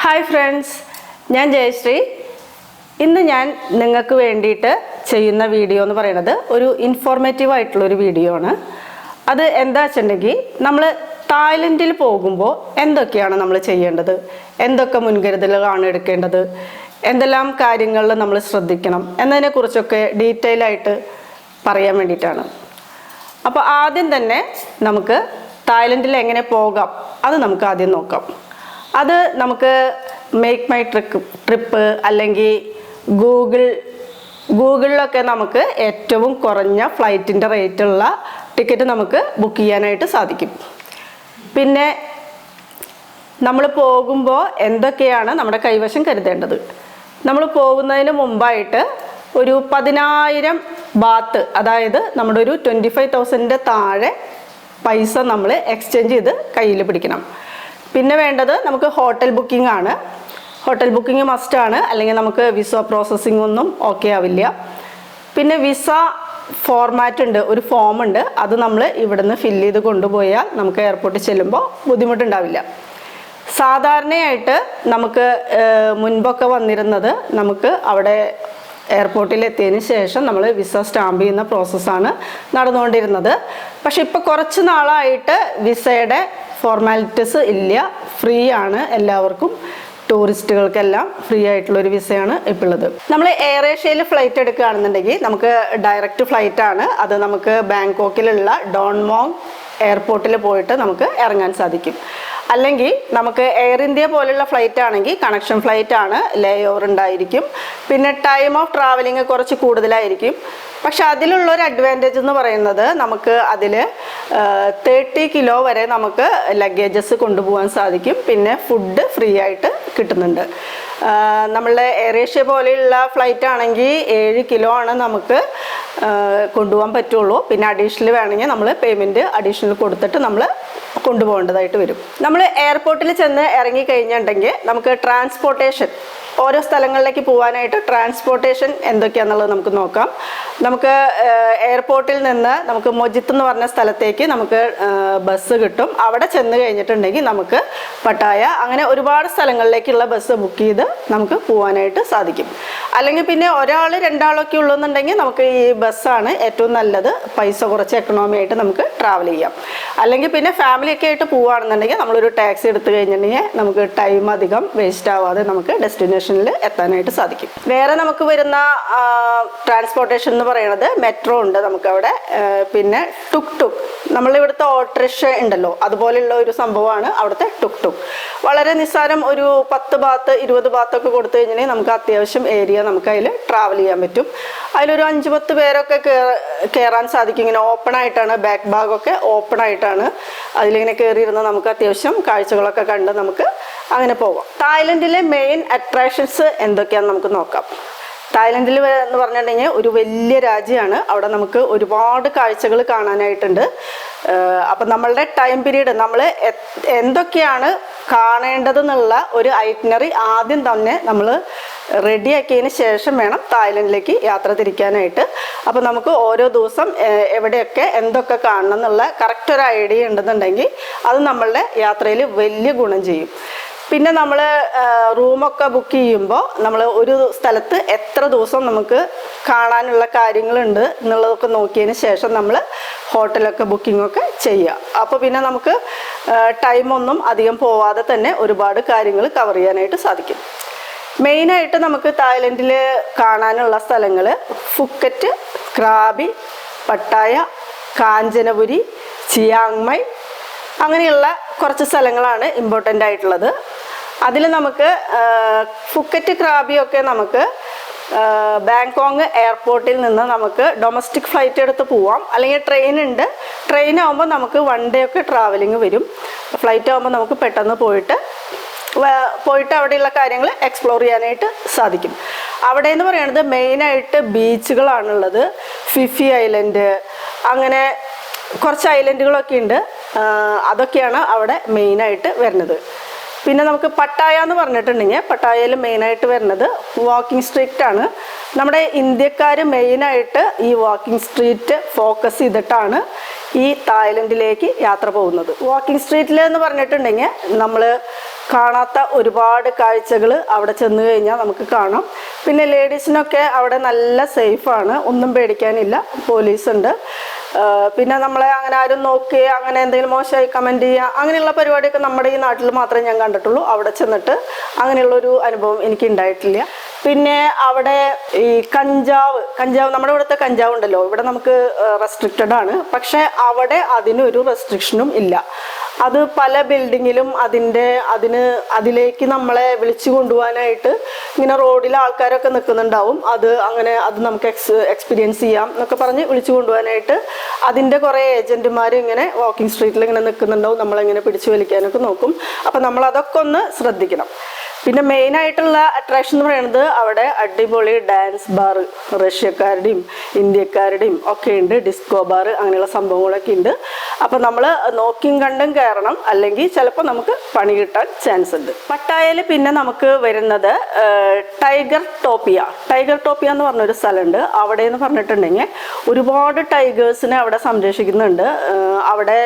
Hi friends, ഞാൻ ജയശ്രീ. ഇന്ന് ഞാൻ നിങ്ങൾക്ക് വേണ്ടിയിട്ട് ചെയ്യുന്ന വീഡിയോ എന്ന് പറയുന്നത് ഒരു ഇൻഫോർമേറ്റീവ് ആയിട്ടുള്ളൊരു വീഡിയോ ആണ്. അത് എന്താ വെച്ചിട്ടുണ്ടെങ്കിൽ, നമ്മൾ തായ്ലൻഡിൽ പോകുമ്പോൾ എന്തൊക്കെയാണ് നമ്മൾ ചെയ്യേണ്ടത്, എന്തൊക്കെ മുൻകരുതലുകളാണ് എടുക്കേണ്ടത്, എന്തെല്ലാം കാര്യങ്ങളിൽ നമ്മൾ ശ്രദ്ധിക്കണം എന്നതിനെക്കുറിച്ചൊക്കെ ഡീറ്റെയിൽ ആയിട്ട് പറയാൻ വേണ്ടിയിട്ടാണ്. അപ്പോൾ ആദ്യം തന്നെ നമുക്ക് തായ്ലൻഡിൽ എങ്ങനെ പോകാം അത് നമുക്ക് ആദ്യം നോക്കാം. അത് നമുക്ക് മേക്ക് മൈ ട്രിപ്പ് അല്ലെങ്കിൽ ഗൂഗിളിലൊക്കെ നമുക്ക് ഏറ്റവും കുറഞ്ഞ ഫ്ലൈറ്റിൻ്റെ റേറ്റുള്ള ടിക്കറ്റ് നമുക്ക് ബുക്ക് ചെയ്യാനായിട്ട് സാധിക്കും. പിന്നെ നമ്മൾ പോകുമ്പോൾ എന്തൊക്കെയാണ് നമ്മുടെ കൈവശം കരുതേണ്ടത്, നമ്മൾ പോകുന്നതിന് മുമ്പായിട്ട് ഒരു 10,000 ബാത്ത്, അതായത് നമ്മുടെ ഒരു 25,000 താഴെ പൈസ നമ്മൾ എക്സ്ചേഞ്ച് ചെയ്ത് കയ്യിൽ പിടിക്കണം. പിന്നെ വേണ്ടത് നമുക്ക് ഹോട്ടൽ ബുക്കിംഗ് ആണ്. ഹോട്ടൽ ബുക്കിംഗ് മസ്റ്റാണ്, അല്ലെങ്കിൽ നമുക്ക് വിസ പ്രോസസ്സിംഗ് ഒന്നും ഓക്കെ ആവില്ല. പിന്നെ വിസ ഫോർമാറ്റ് ഉണ്ട്, ഒരു ഫോം ഉണ്ട്, അത് നമ്മൾ ഇവിടുന്ന് ഫില്ല് ചെയ്ത് കൊണ്ടുപോയാൽ നമുക്ക് എയർപോർട്ടിൽ ചെല്ലുമ്പോൾ ബുദ്ധിമുട്ടുണ്ടാവില്ല. സാധാരണയായിട്ട് നമുക്ക് മുൻപൊക്കെ വന്നിരുന്നത്, നമുക്ക് അവിടെ എയർപോർട്ടിൽ എത്തിയതിന് ശേഷം നമ്മൾ വിസ സ്റ്റാമ്പ് ചെയ്യുന്ന പ്രോസസ്സാണ് നടന്നുകൊണ്ടിരുന്നത്. പക്ഷെ ഇപ്പോൾ കുറച്ച് നാളായിട്ട് വിസയുടെ ഫോർമാലിറ്റീസ് ഇല്ല, ഫ്രീ ആണ് എല്ലാവർക്കും. ടൂറിസ്റ്റുകൾക്കെല്ലാം ഫ്രീ ആയിട്ടുള്ളൊരു വിസയാണ് ഇപ്പോൾ ഉള്ളത്. നമ്മൾ എയർ ഏഷ്യയിൽ ഫ്ലൈറ്റ് എടുക്കുകയാണെന്നുണ്ടെങ്കിൽ നമുക്ക് ഡയറക്റ്റ് ഫ്ലൈറ്റ് ആണ്. അത് നമുക്ക് ബാങ്കോക്കിലുള്ള ഡോൺ മോങ് എയർപോർട്ടിൽ പോയിട്ട് നമുക്ക് ഇറങ്ങാൻ സാധിക്കും. അല്ലെങ്കിൽ നമുക്ക് എയർ ഇന്ത്യ പോലുള്ള ഫ്ലൈറ്റ് ആണെങ്കിൽ കണക്ഷൻ ഫ്ലൈറ്റ് ആണ്, ലേ ഓവർ ഉണ്ടായിരിക്കും. പിന്നെ ടൈം ഓഫ് ട്രാവലിംഗ് കുറച്ച് കൂടുതലായിരിക്കും. പക്ഷെ അതിലുള്ളൊരു അഡ്വാൻറ്റേജ് എന്ന് പറയുന്നത്, നമുക്ക് അതിൽ 30 കിലോ വരെ നമുക്ക് ലഗേജസ് കൊണ്ടുപോകാൻ സാധിക്കും. പിന്നെ ഫുഡ് ഫ്രീ ആയിട്ട് കിട്ടുന്നുണ്ട്. നമ്മളുടെ എയർ ഏഷ്യ പോലെയുള്ള ഫ്ലൈറ്റ് ആണെങ്കിൽ 7 കിലോ ആണ് നമുക്ക് കൊണ്ടുപോകാൻ പറ്റുള്ളൂ. പിന്നെ അഡീഷണൽ വേണമെങ്കിൽ നമ്മൾ പേയ്മെൻറ്റ് അഡീഷണൽ കൊടുത്തിട്ട് നമ്മൾ കൊണ്ടുപോകേണ്ടതായിട്ട് വരും. നമ്മൾ എയർപോർട്ടിൽ ചെന്ന് ഇറങ്ങി കഴിഞ്ഞിട്ടുണ്ടെങ്കിൽ നമുക്ക് ട്രാൻസ്പോർട്ടേഷൻ, ഓരോ സ്ഥലങ്ങളിലേക്ക് പോകാനായിട്ട് ട്രാൻസ്പോർട്ടേഷൻ എന്തൊക്കെയാണെന്നുള്ളത് നമുക്ക് നോക്കാം. നമുക്ക് എയർപോർട്ടിൽ നിന്ന് നമുക്ക് മൊജിത്ത് എന്ന് പറഞ്ഞ സ്ഥലത്തേക്ക് നമുക്ക് ബസ് കിട്ടും. അവിടെ ചെന്ന് കഴിഞ്ഞിട്ടുണ്ടെങ്കിൽ നമുക്ക് പട്ടായ, അങ്ങനെ ഒരുപാട് സ്ഥലങ്ങളിലേക്കുള്ള ബസ് ബുക്ക് ചെയ്ത് നമുക്ക് പോകാനായിട്ട് സാധിക്കും. അല്ലെങ്കിൽ പിന്നെ ഒരാൾ 2 ആളൊക്കെ ഉള്ളൂന്നുണ്ടെങ്കിൽ നമുക്ക് ഈ ബസ്സാണ് ഏറ്റവും നല്ലത്. പൈസ കുറച്ച് എക്കണോമി ആയിട്ട് നമുക്ക് ട്രാവൽ ചെയ്യാം. അല്ലെങ്കിൽ പിന്നെ ഫാമിലിയൊക്കെ ആയിട്ട് പോവുകയാണെന്നുണ്ടെങ്കിൽ നമ്മളൊരു ടാക്സി എടുത്തു കഴിഞ്ഞിട്ടുണ്ടെങ്കിൽ നമുക്ക് ടൈം അധികം വേസ്റ്റ് ആവാതെ നമുക്ക് ഡെസ്റ്റിനേഷനിൽ എത്താനായിട്ട് സാധിക്കും. വേറെ നമുക്ക് വരുന്ന ട്രാൻസ്പോർട്ടേഷൻ എന്ന് പറയുന്നത് മെട്രോ ഉണ്ട് നമുക്കവിടെ. പിന്നെ ടുക്, നമ്മളിവിടുത്തെ ഓട്ടോറിക്ഷ ഉണ്ടല്ലോ, അതുപോലെയുള്ള ഒരു സംഭവമാണ് അവിടുത്തെ ടുക്. വളരെ നിസ്സാരം, ഒരു 10 ബാത്ത് 20 ബാത്തൊക്കെ കൊടുത്തു കഴിഞ്ഞിട്ടുണ്ടെങ്കിൽ നമുക്ക് അത്യാവശ്യം ഏരിയ നമുക്ക് അതിൽ ട്രാവൽ ചെയ്യാൻ പറ്റും. അതിലൊരു 5-10 പേരൊക്കെ കയറാൻ സാധിക്കും. ഇങ്ങനെ ഓപ്പൺ ആയിട്ടാണ്, ബാക്ക് ഭാഗമൊക്കെ ഓപ്പൺ ആയിട്ടാണ്. അതിലിങ്ങനെ കയറിയിരുന്ന് നമുക്ക് അത്യാവശ്യം കാഴ്ചകളൊക്കെ കണ്ട് നമുക്ക് അങ്ങനെ പോകാം. തായ്ലൻഡിലെ മെയിൻ അട്രാക്ഷൻസ് എന്തൊക്കെയാണെന്ന് നമുക്ക് നോക്കാം. തായ്ലൻഡിൽ എന്ന് പറഞ്ഞിട്ടുണ്ടെങ്കിൽ ഒരു വലിയ രാജ്യമാണ്. അവിടെ നമുക്ക് ഒരുപാട് കാഴ്ചകൾ കാണാനായിട്ടുണ്ട്. അപ്പം നമ്മളുടെ ടൈം പീരീഡ്, നമ്മൾ എന്തൊക്കെയാണ് കാണേണ്ടതെന്നുള്ള ഒരു ഐറ്റിനറി ആദ്യം തന്നെ നമ്മൾ റെഡിയാക്കിയതിന് ശേഷം വേണം തായ്ലൻഡിലേക്ക് യാത്ര തിരിക്കാനായിട്ട്. അപ്പോൾ നമുക്ക് ഓരോ ദിവസം എവിടെയൊക്കെ എന്തൊക്കെ കാണണം എന്നുള്ള കറക്റ്റ് ഒരു ഐഡിയ ഉണ്ടെന്നുണ്ടെങ്കിൽ അത് നമ്മളുടെ യാത്രയിൽ വലിയ ഗുണം ചെയ്യും. പിന്നെ നമ്മൾ റൂമൊക്കെ ബുക്ക് ചെയ്യുമ്പോൾ നമ്മൾ ഒരു സ്ഥലത്ത് എത്ര ദിവസം നമുക്ക് കാണാനുള്ള കാര്യങ്ങളുണ്ട് എന്നുള്ളതൊക്കെ നോക്കിയതിന് ശേഷം നമ്മൾ ഹോട്ടലൊക്കെ ബുക്കിങ്ങൊക്കെ ചെയ്യുക. അപ്പോൾ പിന്നെ നമുക്ക് ടൈമൊന്നും അധികം പോവാതെ തന്നെ ഒരുപാട് കാര്യങ്ങൾ കവർ ചെയ്യാനായിട്ട് സാധിക്കും. മെയിനായിട്ട് നമുക്ക് തായ്ലൻഡിൽ കാണാനുള്ള സ്ഥലങ്ങൾ Phuket, Krabi, Pattaya, Kanchanaburi, Chiang Mai, അങ്ങനെയുള്ള കുറച്ച് സ്ഥലങ്ങളാണ് ഇമ്പോർട്ടൻ്റ് ആയിട്ടുള്ളത്. അതിൽ നമുക്ക് ഫുക്കറ്റ്, ക്രാബിയൊക്കെ നമുക്ക് ബാങ്കോങ് എയർപോർട്ടിൽ നിന്ന് നമുക്ക് ഡൊമസ്റ്റിക് ഫ്ലൈറ്റ് എടുത്ത് പോവാം. അല്ലെങ്കിൽ ട്രെയിൻ ഉണ്ട്. ട്രെയിൻ ആകുമ്പോൾ നമുക്ക് 1 ഡേ ഒക്കെ ട്രാവലിംഗ് വരും. ഫ്ലൈറ്റ് ആകുമ്പോൾ നമുക്ക് പെട്ടെന്ന് പോയിട്ട് അവിടെയുള്ള കാര്യങ്ങൾ എക്സ്പ്ലോർ ചെയ്യാനായിട്ട് സാധിക്കും. അവിടെ എന്ന് പറയുന്നത് മെയിനായിട്ട് ബീച്ചുകളാണുള്ളത്. ഫിഫി ഐലൻഡ്, അങ്ങനെ കുറച്ച് ഐലൻഡുകളൊക്കെ ഉണ്ട്. അതൊക്കെയാണ് അവിടെ മെയിനായിട്ട് വരുന്നത്. പിന്നെ നമുക്ക് പട്ടായ എന്ന് പറഞ്ഞിട്ടുണ്ടെങ്കിൽ, പട്ടായയിൽ മെയിനായിട്ട് വരുന്നത് വാക്കിംഗ് സ്ട്രീറ്റ് ആണ്. നമ്മുടെ ഇന്ത്യക്കാർ മെയിനായിട്ട് ഈ വാക്കിംഗ് സ്ട്രീറ്റ് ഫോക്കസ് ചെയ്തിട്ടാണ് ഈ തായ്ലൻഡിലേക്ക് യാത്ര പോകുന്നത്. വാക്കിംഗ് സ്ട്രീറ്റിൽ എന്ന് പറഞ്ഞിട്ടുണ്ടെങ്കിൽ നമ്മൾ കാണാത്ത ഒരുപാട് കാഴ്ചകൾ അവിടെ ചെന്ന് കഴിഞ്ഞാൽ നമുക്ക് കാണാം. പിന്നെ ലേഡീസിനൊക്കെ അവിടെ നല്ല സേഫാണ്, ഒന്നും പേടിക്കാനില്ല, പോലീസുണ്ട്. പിന്നെ നമ്മളെ അങ്ങനെ ആരും നോക്കുകയോ അങ്ങനെ എന്തെങ്കിലും മോശമായി കമൻറ്റ് ചെയ്യുക അങ്ങനെയുള്ള പരിപാടിയൊക്കെ നമ്മുടെ ഈ നാട്ടിൽ മാത്രമേ ഞാൻ കണ്ടിട്ടുള്ളൂ. അവിടെ ചെന്നിട്ട് അങ്ങനെയുള്ളൊരു അനുഭവം എനിക്ക് ഉണ്ടായിട്ടില്ല. പിന്നെ അവിടെ ഈ കഞ്ചാവ് നമ്മുടെ ഇവിടുത്തെ കഞ്ചാവ് ഉണ്ടല്ലോ, ഇവിടെ നമുക്ക് റെസ്ട്രിക്റ്റഡ് ആണ്. പക്ഷെ അവിടെ അതിനൊരു റെസ്ട്രിക്ഷനും ഇല്ല. അത് പല ബിൽഡിങ്ങിലും അതിലേക്ക് നമ്മളെ വിളിച്ചു കൊണ്ടുപോകാനായിട്ട് ഇങ്ങനെ റോഡിൽ ആൾക്കാരൊക്കെ നിൽക്കുന്നുണ്ടാവും. അത് നമുക്ക് എക്സ്പീരിയൻസ് ചെയ്യാം എന്നൊക്കെ പറഞ്ഞ് വിളിച്ചു കൊണ്ടുപോകാനായിട്ട് അതിൻ്റെ കുറേ ഏജന്റുമാർ ഇങ്ങനെ വാക്കിംഗ് സ്ട്രീറ്റിൽ ഇങ്ങനെ നിൽക്കുന്നുണ്ടാവും. നമ്മളെങ്ങനെ പിടിച്ചു വലിക്കാനൊക്കെ നോക്കും. അപ്പം നമ്മളതൊക്കെ ഒന്ന് ശ്രദ്ധിക്കണം. പിന്നെ മെയിനായിട്ടുള്ള അട്രാക്ഷൻ എന്ന് പറയുന്നത് അവിടെ അടിപൊളി ഡാൻസ് ബാർ, റഷ്യക്കാരുടെയും ഇന്ത്യക്കാരുടെയും ഒക്കെ ഉണ്ട്, ഡിസ്കോ ബാർ, അങ്ങനെയുള്ള സംഭവങ്ങളൊക്കെ ഉണ്ട്. അപ്പം നമ്മൾ നോക്കിയും കണ്ടും കയറണം, അല്ലെങ്കിൽ ചിലപ്പോൾ നമുക്ക് പണി കിട്ടാൻ ചാൻസ് ഉണ്ട്. പട്ടായയിൽ പിന്നെ നമുക്ക് വരുന്നത് ടൈഗർ ടോപ്പിയ എന്ന് പറഞ്ഞൊരു സ്ഥലമുണ്ട്. അവിടെ എന്ന് പറഞ്ഞിട്ടുണ്ടെങ്കിൽ ഒരുപാട് ടൈഗേഴ്സിനെ അവിടെ സംരക്ഷിക്കുന്നുണ്ട്. അവിടെ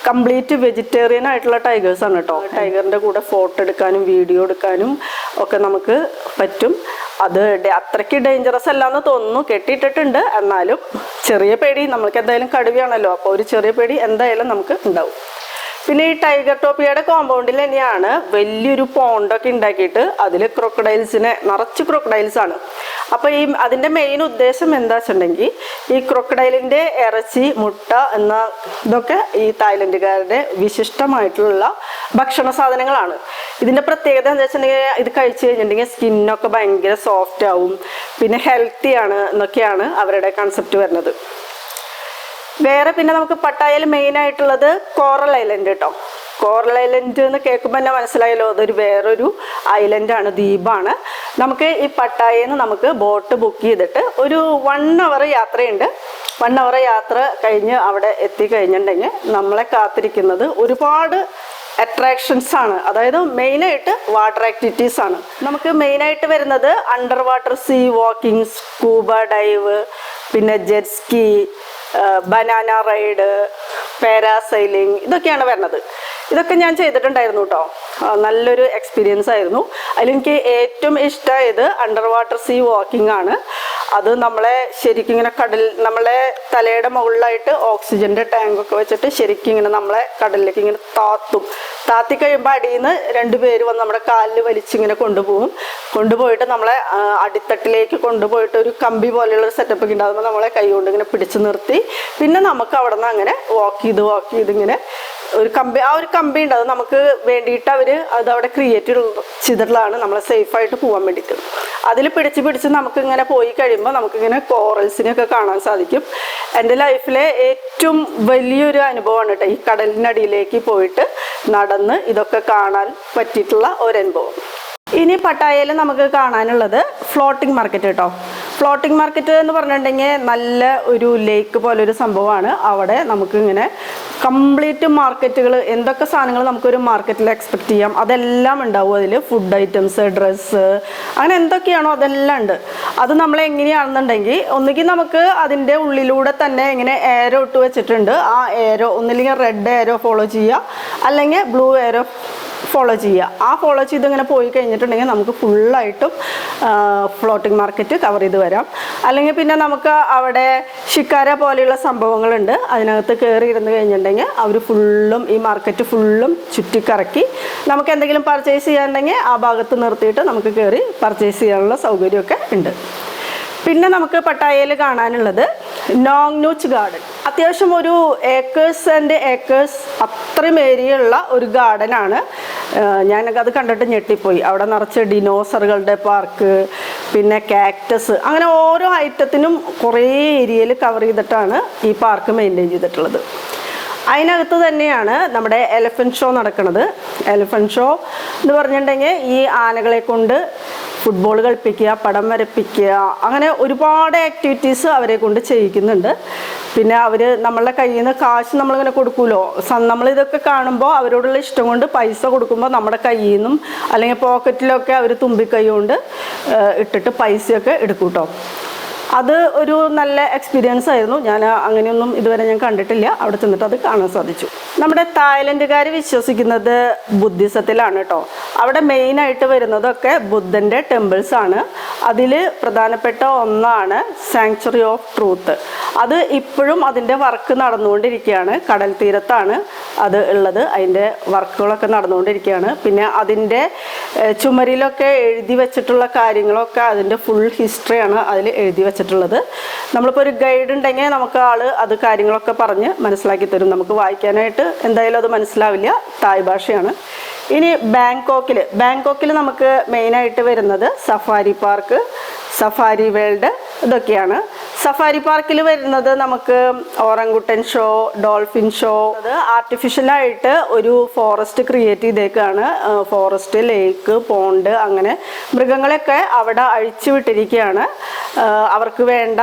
കംപ്ലീറ്റ് വെജിറ്റേറിയൻ ആയിട്ടുള്ള ടൈഗേഴ്സാണ് കേട്ടോ. ടൈഗറിൻ്റെ കൂടെ ഫോട്ടോ എടുക്കാനും വീഡിയോ എടുക്കാനും ഒക്കെ നമുക്ക് പറ്റും. അത് അത്രയ്ക്ക് ഡേഞ്ചറസ് അല്ലാന്ന് തോന്നുന്നു, കെട്ടിയിട്ടിട്ടുണ്ട്. എന്നാലും ചെറിയ പേടി, നമ്മൾക്ക് എന്തായാലും കടുവയാണല്ലോ, അപ്പോൾ ഒരു ചെറിയ പേടി എന്തായാലും നമുക്ക് ഉണ്ടാവും. പിന്നെ ഈ ടൈഗർ ടോപ്പിയുടെ കോമ്പൗണ്ടിൽ തന്നെയാണ് വലിയൊരു പോണ്ടൊക്കെ ഉണ്ടാക്കിയിട്ട് അതിൽ നിറച്ച് ക്രൊക്കഡൈൽസ് ആണ്. അപ്പോൾ അതിൻ്റെ മെയിൻ ഉദ്ദേശം എന്താ വെച്ചിട്ടുണ്ടെങ്കിൽ ഈ ക്രൊക്കഡൈലിൻ്റെ ഇറച്ചി, മുട്ട ഇതൊക്കെ ഈ തായ്ലൻഡുകാരുടെ വിശിഷ്ടമായിട്ടുള്ള ഭക്ഷണ സാധനങ്ങളാണ്. ഇതിൻ്റെ പ്രത്യേകത എന്താ വെച്ചിട്ടുണ്ടെങ്കിൽ ഇത് കഴിച്ചു കഴിഞ്ഞിട്ടുണ്ടെങ്കിൽ സ്കിന്നൊക്കെ ഭയങ്കര സോഫ്റ്റ് ആവും, പിന്നെ ഹെൽത്തി ആണ് എന്നൊക്കെയാണ് അവരുടെ കൺസെപ്റ്റ് വരുന്നത്. വേറെ പിന്നെ നമുക്ക് പട്ടായയിൽ മെയിൻ ആയിട്ടുള്ളത് കോറൽ ഐലൻഡ് കേട്ടോ. കോറൽ ഐലൻഡ് എന്ന് കേൾക്കുമ്പോൾ തന്നെ മനസ്സിലായല്ലോ, അതൊരു വേറൊരു ഐലൻഡാണ്, ദ്വീപാണ്. നമുക്ക് ഈ പട്ടായയിൽ നിന്ന് നമുക്ക് ബോട്ട് ബുക്ക് ചെയ്തിട്ട് ഒരു 1 hour യാത്രയുണ്ട്. 1 hour യാത്ര കഴിഞ്ഞ് അവിടെ എത്തിക്കഴിഞ്ഞിട്ടുണ്ടെങ്കിൽ നമ്മളെ കാത്തിരിക്കുന്നത് ഒരുപാട് അട്രാക്ഷൻസ് ആണ്. അതായത് മെയിനായിട്ട് വാട്ടർ ആക്ടിവിറ്റീസ് ആണ്. നമുക്ക് മെയിനായിട്ട് വരുന്നത് under water sea walking, scuba dive, പിന്നെ jet ski, banana ride, parasailing, ഇതൊക്കെയാണ് വരുന്നത്. ഇതൊക്കെ ഞാൻ ചെയ്തിട്ടുണ്ടായിരുന്നു കേട്ടോ. നല്ലൊരു എക്സ്പീരിയൻസ് ആയിരുന്നു. അതിലെനിക്ക് ഏറ്റവും ഇഷ്ടമായത് അണ്ടർ വാട്ടർ സീ വാക്കിംഗ് ആണ്. അത് നമ്മളെ ശരിക്കും ഇങ്ങനെ നമ്മളെ തലയുടെ മുകളിലായിട്ട് ഓക്സിജൻ്റെ ടാങ്കൊക്കെ വെച്ചിട്ട് ശരിക്കും ഇങ്ങനെ നമ്മളെ കടലിലേക്ക് ഇങ്ങനെ താത്തി കഴിയുമ്പോൾ അടിയിൽ നിന്ന് 2 പേര് വന്ന് നമ്മുടെ കാലിൽ വലിച്ചിങ്ങനെ കൊണ്ടുപോയിട്ട് നമ്മളെ അടിത്തട്ടിലേക്ക് കൊണ്ടുപോയിട്ട് ഒരു കമ്പി പോലെയുള്ള ഒരു സെറ്റപ്പ് ഒക്കെ ഉണ്ടാകുമ്പോൾ നമ്മളെ കൈ കൊണ്ട് ഇങ്ങനെ പിടിച്ചു നിർത്തി പിന്നെ നമുക്ക് അവിടെ നിന്ന് അങ്ങനെ വാക്ക് ചെയ്ത് ഇങ്ങനെ ഒരു കമ്പി ഉണ്ട്. അത് നമുക്ക് വേണ്ടിയിട്ട് അത് അവിടെ ക്രിയേറ്റ് ചെയ്തിട്ടുള്ളതാണ്, നമ്മളെ സേഫായിട്ട് പോകാൻ വേണ്ടിയിട്ട്. അതിൽ പിടിച്ച് നമുക്കിങ്ങനെ പോയി കഴിയുമ്പോൾ നമുക്കിങ്ങനെ കോറൽസിനെയൊക്കെ കാണാൻ സാധിക്കും. എൻ്റെ ലൈഫിലെ ഏറ്റവും വലിയൊരു അനുഭവമാണ് കേട്ടോ ഈ കടലിനടിയിലേക്ക് പോയിട്ട് നടന്ന് ഇതൊക്കെ കാണാൻ പറ്റിയിട്ടുള്ള ഒരനുഭവം. ഇനി പട്ടായയിൽ നമുക്ക് കാണാനുള്ളത് ഫ്ലോട്ടിംഗ് മാർക്കറ്റ് കേട്ടോ. ഫ്ലോട്ടിംഗ് മാർക്കറ്റ് എന്ന് പറഞ്ഞിട്ടുണ്ടെങ്കിൽ നല്ല ഒരു ലേക്ക് പോലൊരു സംഭവമാണ്. അവിടെ നമുക്കിങ്ങനെ കംപ്ലീറ്റ് മാർക്കറ്റുകൾ, എന്തൊക്കെ സാധനങ്ങൾ നമുക്കൊരു മാർക്കറ്റിൽ എക്സ്പെക്ട് ചെയ്യാം അതെല്ലാം ഉണ്ടാവും. അതിൽ ഫുഡ് ഐറ്റംസ്, ഡ്രസ്സ്, അങ്ങനെ എന്തൊക്കെയാണോ അതെല്ലാം ഉണ്ട്. അത് നമ്മളെങ്ങനെയാണെന്നുണ്ടെങ്കിൽ ഒന്നുകിൽ നമുക്ക് അതിൻ്റെ ഉള്ളിലൂടെ തന്നെ ഇങ്ങനെ ഏരോ ഇട്ട് വെച്ചിട്ടുണ്ട്. ആ ഏരോ ഒന്നില്ലെങ്കിൽ റെഡ് ഏരോ ഫോളോ ചെയ്യുക, അല്ലെങ്കിൽ ബ്ലൂ ഏരോ ഫോളോ ചെയ്യുക. ആ ഫോളോ ചെയ്ത് ഇങ്ങനെ പോയി കഴിഞ്ഞിട്ടുണ്ടെങ്കിൽ നമുക്ക് ഫുള്ളായിട്ടും ഫ്ലോട്ടിംഗ് മാർക്കറ്റ് കവർ ചെയ്ത് വരാം. അല്ലെങ്കിൽ പിന്നെ നമുക്ക് അവിടെ ഷിക്കാര പോലെയുള്ള സംഭവങ്ങളുണ്ട്. അതിനകത്ത് കയറി ഇരുന്ന് കഴിഞ്ഞിട്ടുണ്ടെങ്കിൽ അവർ ഈ മാർക്കറ്റ് ഫുള്ളും ചുറ്റിക്കറക്കി നമുക്ക് എന്തെങ്കിലും പർച്ചേസ് ചെയ്യാനുണ്ടെങ്കിൽ ആ ഭാഗത്ത് നിർത്തിയിട്ട് നമുക്ക് കയറി പർച്ചേസ് ചെയ്യാനുള്ള സൗകര്യമൊക്കെ ഉണ്ട്. പിന്നെ നമുക്ക് പട്ടായയിൽ കാണാനുള്ളത് നോങ് നൂച്ച് ഗാർഡൻ. അത്യാവശ്യം ഒരു ഏക്കേഴ്സ് ആൻഡ് ഏക്കേഴ്സ് അത്രയും ഏരിയയുള്ള ഒരു ഗാർഡനാണ്. ഞാനൊക്കെ അത് കണ്ടിട്ട് ഞെട്ടിപ്പോയി. അവിടെ നിറച്ച് ഡിനോസറുകളുടെ പാർക്ക്, പിന്നെ കാക്ടസ്, അങ്ങനെ ഓരോ ഐറ്റത്തിനും കുറേ ഏരിയയിൽ കവർ ചെയ്തിട്ടാണ് ഈ പാർക്ക് മെയിൻറ്റെയിൻ ചെയ്തിട്ടുള്ളത്. അതിനകത്ത് തന്നെയാണ് നമ്മുടെ എലഫൻറ്റ് ഷോ നടക്കുന്നത്. എലഫൻറ്റ് ഷോ എന്ന് പറഞ്ഞിട്ടുണ്ടെങ്കിൽ ഈ ആനകളെ കൊണ്ട് ഫുട്ബോൾ കളിപ്പിക്കുക, പടം വരപ്പിക്കുക, അങ്ങനെ ഒരുപാട് ആക്ടിവിറ്റീസ് അവരെ കൊണ്ട് ചെയ്യിക്കുന്നുണ്ട്. പിന്നെ നമ്മളുടെ കയ്യിൽ നിന്ന് കാശ് നമ്മളിങ്ങനെ കൊടുക്കുമല്ലോ, നമ്മളിതൊക്കെ കാണുമ്പോൾ അവരോടുള്ള ഇഷ്ടം കൊണ്ട് പൈസ കൊടുക്കുമ്പോൾ നമ്മുടെ കയ്യിൽ നിന്നും അല്ലെങ്കിൽ പോക്കറ്റിലൊക്കെ അവർ തുമ്പിക്കൈ കൊണ്ട് ഇട്ടിട്ട് പൈസയൊക്കെ എടുക്കും കേട്ടോ. അത് ഒരു നല്ല എക്സ്പീരിയൻസ് ആയിരുന്നു. ഞാൻ അങ്ങനെയൊന്നും ഇതുവരെ ഞാൻ കണ്ടിട്ടില്ല. അവിടെ ചെന്നിട്ട് അത് കാണാൻ സാധിച്ചു. നമ്മുടെ തായ്ലൻഡുകാർ വിശ്വസിക്കുന്നത് ബുദ്ധിസത്തിലാണ് കേട്ടോ. അവിടെ മെയിനായിട്ട് വരുന്നതൊക്കെ ബുദ്ധൻ്റെ ടെമ്പിൾസ് ആണ്. അതിൽ പ്രധാനപ്പെട്ട ഒന്നാണ് സാങ്ച്വറി ഓഫ് ട്രൂത്ത്. അത് ഇപ്പോഴും അതിൻ്റെ വർക്ക് നടന്നുകൊണ്ടിരിക്കുകയാണ്. കടൽ തീരത്താണ് അത് ഉള്ളത്. അതിൻ്റെ വർക്കുകളൊക്കെ നടന്നുകൊണ്ടിരിക്കുകയാണ്. പിന്നെ അതിൻ്റെ ചുമരിലൊക്കെ എഴുതി വെച്ചിട്ടുള്ള കാര്യങ്ങളൊക്കെ അതിൻ്റെ ഫുൾ ഹിസ്റ്ററിയാണ് അതിൽ എഴുതി വെച്ചിട്ടുള്ളത്. നമ്മളിപ്പോൾ ഒരു ഗൈഡ് ഉണ്ടെങ്കിൽ നമുക്ക് അത് കാര്യങ്ങളൊക്കെ പറഞ്ഞ് മനസ്സിലാക്കി തരും. നമുക്ക് വായിക്കാനായിട്ട് എന്തായാലും അത് മനസ്സിലാവില്ല, തായ് ഭാഷയാണ്. ഇനി ബാങ്കോക്കിൽ നമുക്ക് മെയിനായിട്ട് വരുന്നത് സഫാരി പാർക്ക്, സഫാരി വേൾഡ്, ഇതൊക്കെയാണ്. സഫാരി പാർക്കിൽ വരുന്നത് നമുക്ക് ഓറംഗുട്ടൻ ഷോ, ഡോൾഫിൻ ഷോ. അത് ആർട്ടിഫിഷ്യലായിട്ട് ഒരു ഫോറസ്റ്റ് ക്രിയേറ്റ് ചെയ്തേക്കാണ്. ഫോറസ്റ്റ്, ലേക്ക്, പോണ്ട്, അങ്ങനെ മൃഗങ്ങളെയൊക്കെ അവിടെ അഴിച്ചു വിട്ടിരിക്കുകയാണ്. അവർക്ക് വേണ്ട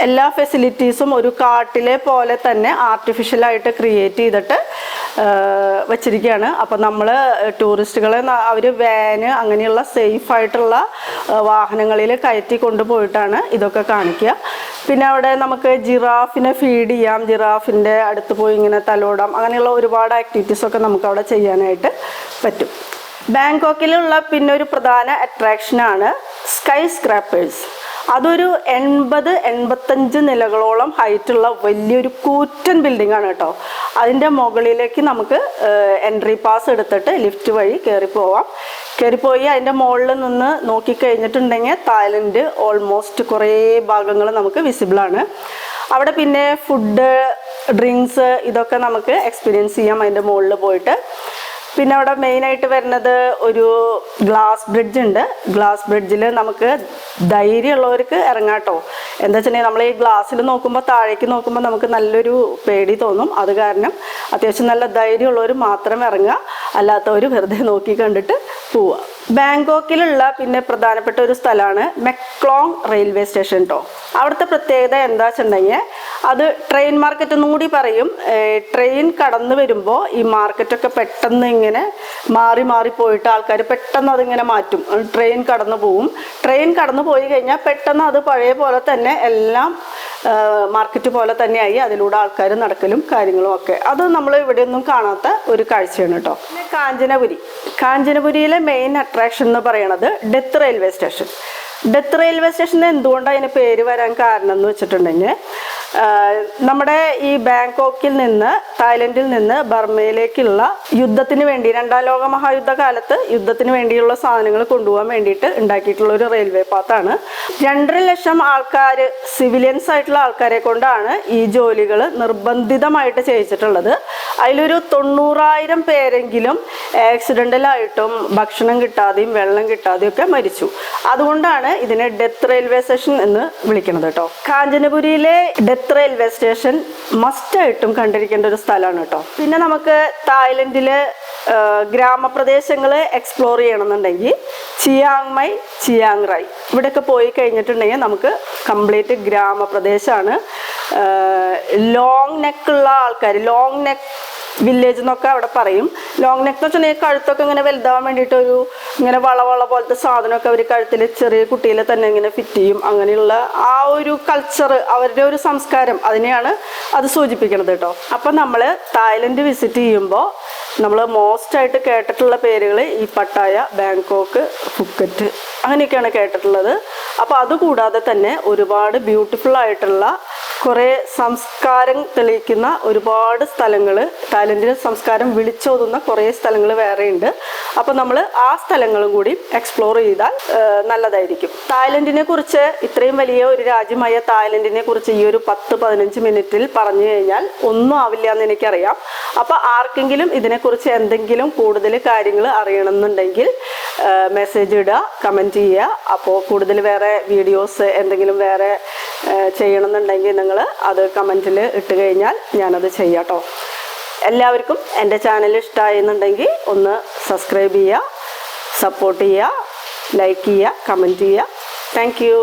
എല്ലാ ഫെസിലിറ്റീസും ഒരു കാട്ടിലെ പോലെ തന്നെ ആർട്ടിഫിഷ്യലായിട്ട് ക്രിയേറ്റ് ചെയ്തിട്ട് വച്ചിരിക്കുകയാണ്. അപ്പം നമ്മൾ ടൂറിസ്റ്റുകളെ അവർ വാന് അങ്ങനെയുള്ള സേഫായിട്ടുള്ള വാഹനങ്ങളിൽ കയറ്റി കൊണ്ടുപോയിട്ടാണ് ഇതൊക്കെ കാണിക്കുക. പിന്നെ അവിടെ നമുക്ക് ജിറാഫിനെ ഫീഡ് ചെയ്യാം, ജിറാഫിൻ്റെ അടുത്ത് പോയി ഇങ്ങനെ തലോടാം, അങ്ങനെയുള്ള ഒരുപാട് ആക്ടിവിറ്റീസൊക്കെ നമുക്ക് അവിടെ ചെയ്യാനായിട്ട് പറ്റും. ബാങ്കോക്കിലുള്ള പിന്നെ ഒരു പ്രധാന അട്രാക്ഷനാണ് സ്കൈ സ്ക്രാപ്പേഴ്സ്. അതൊരു 80-85 നിലകളോളം ഹൈറ്റുള്ള വലിയൊരു കൂറ്റൻ ബിൽഡിംഗ് ആണ് കേട്ടോ. അതിൻ്റെ മുകളിലേക്ക് നമുക്ക് എൻട്രി പാസ് എടുത്തിട്ട് ലിഫ്റ്റ് വഴി കയറിപ്പോയി അതിൻ്റെ മുകളിൽ നിന്ന് നോക്കിക്കഴിഞ്ഞിട്ടുണ്ടെങ്കിൽ തായ്ലൻഡ് ഓൾമോസ്റ്റ് കുറേ ഭാഗങ്ങൾ നമുക്ക് വിസിബിളാണ്. അവിടെ പിന്നെ ഫുഡ്, ഡ്രിങ്ക്സ് ഇതൊക്കെ നമുക്ക് എക്സ്പീരിയൻസ് ചെയ്യാം അതിൻ്റെ മുകളിൽ പോയിട്ട്. പിന്നെ അവിടെ മെയിനായിട്ട് വരുന്നത് ഒരു ഗ്ലാസ് ബ്രിഡ്ജ് ഉണ്ട്. ഗ്ലാസ് ബ്രിഡ്ജിൽ നമുക്ക് ധൈര്യമുള്ളവർക്ക് ഇറങ്ങാട്ടോ. എന്താ വെച്ചിട്ടുണ്ടെങ്കിൽ നമ്മൾ ഈ ഗ്ലാസ്സിൽ നോക്കുമ്പോൾ, താഴേക്ക് നോക്കുമ്പോൾ നമുക്ക് നല്ലൊരു പേടി തോന്നും. അത് കാരണം അത്യാവശ്യം നല്ല ധൈര്യമുള്ളവർ മാത്രം ഇറങ്ങുക, അല്ലാത്തവർ വെറുതെ നോക്കി കണ്ടിട്ട് പോവുക. ബാങ്കോക്കിലുള്ള പിന്നെ പ്രധാനപ്പെട്ട ഒരു സ്ഥലമാണ് മെക്ലോങ് റെയിൽവേ സ്റ്റേഷൻ കേട്ടോ. അവിടുത്തെ പ്രത്യേകത എന്താ വെച്ചിട്ടുണ്ടെങ്കിൽ അത് ട്രെയിൻ മാർക്കറ്റ് എന്നും കൂടി പറയും. ട്രെയിൻ കടന്നു വരുമ്പോൾ ഈ മാർക്കറ്റൊക്കെ പെട്ടെന്ന് ഇങ്ങനെ മാറി പോയിട്ട് ആൾക്കാർ പെട്ടെന്ന് അതിങ്ങനെ മാറ്റും. ട്രെയിൻ കടന്നു പോവും. ട്രെയിൻ കടന്നു പോയി കഴിഞ്ഞാൽ പെട്ടെന്ന് അത് പഴയ പോലെ തന്നെ എല്ലാം മാർക്കറ്റ് പോലെ തന്നെയായി. അതിലൂടെ ആൾക്കാർ നടക്കലും കാര്യങ്ങളും ഒക്കെ. അത് നമ്മൾ ഇവിടെയൊന്നും കാണാത്ത ഒരു കാഴ്ചയാണ് കേട്ടോ. പിന്നെ കാഞ്ചനപുരിയിലെ മെയിൻ അട്രാക്ഷൻ എന്ന് പറയുന്നത് death railway station. Death railway station എന്തുകൊണ്ടാണ് അതിന് പേര് വരാൻ കാരണം എന്ന് വെച്ചിട്ടുണ്ടെങ്കിൽ, നമ്മുടെ ഈ ബാങ്കോക്കിൽ നിന്ന്, തായ്ലൻഡിൽ നിന്ന് ബർമയിലേക്കുള്ള യുദ്ധത്തിന് വേണ്ടി, 2ാം ലോക മഹായുദ്ധ കാലത്ത് യുദ്ധത്തിന് വേണ്ടിയുള്ള സാധനങ്ങൾ കൊണ്ടുപോകാൻ വേണ്ടിയിട്ട് ഉണ്ടാക്കിയിട്ടുള്ള ഒരു റെയിൽവേ പാത്താണ്. 2.5 ലക്ഷം ആൾക്കാർ, സിവിലിയൻസ് ആയിട്ടുള്ള ആൾക്കാരെ കൊണ്ടാണ് ഈ ജോലികൾ നിർബന്ധിതമായിട്ട് ചെയ്യിച്ചിട്ടുള്ളത്. അതിലൊരു 90,000 പേരെങ്കിലും ആക്സിഡൻ്റലായിട്ടും ഭക്ഷണം കിട്ടാതെയും വെള്ളം കിട്ടാതെയും ഒക്കെ മരിച്ചു. അതുകൊണ്ടാണ് ഇതിനെ ഡെത്ത് റെയിൽവേ സ്റ്റേഷൻ എന്ന് വിളിക്കുന്നത് കേട്ടോ. കാഞ്ചനപുരിയിലെ ഡെത്ത് റെയിൽവേ സ്റ്റേഷൻ മസ്റ്റായിട്ടും കണ്ടിരിക്കേണ്ട ഒരു സ്ഥലമാണ് കേട്ടോ. പിന്നെ നമുക്ക് തായ്ലൻഡിലെ ഗ്രാമപ്രദേശങ്ങൾ എക്സ്പ്ലോർ ചെയ്യണമെന്നുണ്ടെങ്കിൽ ചിയാങ് മൈ, ചിയാങ് റായ് ഇവിടെയൊക്കെ പോയി കഴിഞ്ഞിട്ടുണ്ടെങ്കിൽ നമുക്ക് കംപ്ലീറ്റ് ഗ്രാമപ്രദേശമാണ്. ലോങ് നെക്കുള്ള ആൾക്കാർ, ലോങ് നെക്ക് വില്ലേജ് എന്നൊക്കെ അവിടെ പറയും. ലോങ് നെക്ക് എന്ന് വെച്ചിട്ടുണ്ടെങ്കിൽ കഴുത്തൊക്കെ ഇങ്ങനെ വലുതാവാൻ വേണ്ടിയിട്ട് ഇങ്ങനെ വള പോലത്തെ സാധനമൊക്കെ അവർ കഴുത്തിൽ ചെറിയ കുട്ടിയിലെ തന്നെ ഇങ്ങനെ ഫിറ്റ് ചെയ്യും. അങ്ങനെയുള്ള ആ ഒരു കൾച്ചർ, അവരുടെ ഒരു സംസ്കാരം, അതിനെയാണ് അത് സൂചിപ്പിക്കുന്നത് കേട്ടോ. അപ്പം നമ്മൾ തായ്ലൻഡ് വിസിറ്റ് ചെയ്യുമ്പോൾ നമ്മൾ മോസ്റ്റായിട്ട് കേട്ടിട്ടുള്ള പേരുകൾ ഈ പട്ടായ, ബാങ്കോക്ക്, ഫുക്കറ്റ്, അങ്ങനെയൊക്കെയാണ് കേട്ടിട്ടുള്ളത്. അപ്പോൾ അതുകൂടാതെ തന്നെ ഒരുപാട് ബ്യൂട്ടിഫുൾ ആയിട്ടുള്ള കുറേ സംസ്കാരം തെളിയിക്കുന്ന ഒരുപാട് സ്ഥലങ്ങൾ, തായ്ലൻഡിലെ സംസ്കാരം വിളിച്ചോതുന്ന കുറേ സ്ഥലങ്ങൾ വേറെയുണ്ട്. അപ്പോൾ നമ്മൾ ആ സ്ഥലങ്ങളും കൂടി എക്സ്പ്ലോർ ചെയ്താൽ നല്ലതായിരിക്കും. തായ്ലൻഡിനെ കുറിച്ച്, ഇത്രയും വലിയ ഒരു രാജ്യമായ തായ്ലൻഡിനെ കുറിച്ച് ഈ ഒരു 10-15 മിനിറ്റിൽ പറഞ്ഞു കഴിഞ്ഞാൽ ഒന്നും ആവില്ല എന്ന് എനിക്കറിയാം. അപ്പോൾ ആർക്കെങ്കിലും ഇതിനെക്കുറിച്ച് എന്തെങ്കിലും കൂടുതൽ കാര്യങ്ങൾ അറിയണമെന്നുണ്ടെങ്കിൽ മെസ്സേജ് ഇടുക, കമൻറ്റ് ചെയ്യുക. അപ്പോൾ കൂടുതൽ വേറെ വീഡിയോസ് എന്തെങ്കിലും വേറെ ചെയ്യണമെന്നുണ്ടെങ്കിൽ നിങ്ങൾ അത് കമൻറ്റിൽ ഇട്ട് കഴിഞ്ഞാൽ ഞാനത് ചെയ്യാം കേട്ടോ. എല്ലാവർക്കും എൻ്റെ ചാനൽ ഇഷ്ടമായെന്നുണ്ടെങ്കിൽ ഒന്ന് സബ്സ്ക്രൈബ് ചെയ്യുക, സപ്പോർട്ട് ചെയ്യുക, ലൈക്ക് ചെയ്യുക, കമൻറ്റ് ചെയ്യുക. Thank you.